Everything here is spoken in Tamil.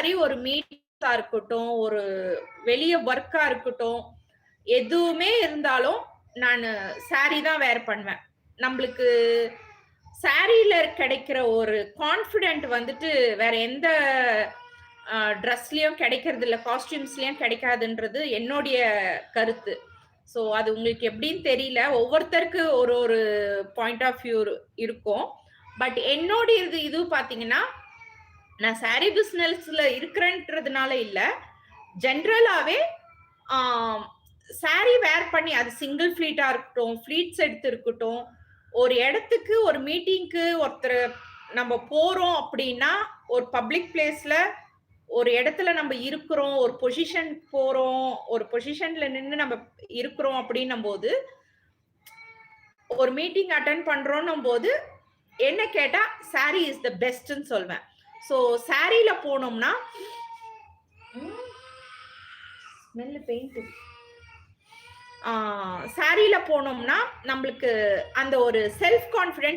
கம்பல்சரி ஒரு மீட்டிங்கா இருக்கட்டும், ஒரு வெளிய ஒர்க்கா இருக்கட்டும், எதுவுமே இருந்தாலும் நானு சாரி தான் வேர் பண்ணுவேன். நம்பளுக்கு சாரில கிடைக்கிற ஒரு கான்ஃபிடென்ட் வந்துட்டு வேற எந்த ட்ரெஸ்லயும் கிடைக்கிறதில்ல, காஸ்டியூம்ஸ்லயும் கிடைக்காதுன்றது என்னுடைய கருத்து. ஸோ அது உங்களுக்கு எப்படின்னு தெரியல. ஒவ்வொருத்தருக்கு ஒரு ஒரு பாயிண்ட் ஆஃப் வியூ இருக்கும். பட் என்னுடைய இது பார்த்தீங்கன்னா, நான் சாரி பிசினஸ்ல இருக்கிறேன்றதுனால இல்ல. ஜெனரலாவே ஆ சாரி வேர் பண்ணி அது சிங்கிள் ஃப்ளீட்டா இருக்கட்டும், ஃப்ளீட்ஸ் எடுத்து இருக்கட்டும், ஒரு இடத்துக்கு ஒரு மீட்டிங்க்கு ஒருத்தர் நம்ம போறோம் அப்படின்னா, ஒரு பப்ளிக் பிளேஸ்ல ஒரு இடத்துல நம்ம இருக்கிறோம், ஒரு பொசிஷன் போறோம், ஒரு பொசிஷன்ல நின்னு நம்ம இருக்கிறோம் அப்படின்னும்போது, ஒரு மீட்டிங் அட்டெண்ட் பண்றோம்ன்னும்போது, என்ன கேட்டா சாரி இஸ் த பெஸ்ட்ன்னு சொல்வேன். ஸோ சாரில போனோம்னா ஸ்மெல் பெயிண்ட் சாரில போனோம்னா, நம்மளுக்கு அந்த ஒரு செல்ஃப் கான்ஃபிடென்ட்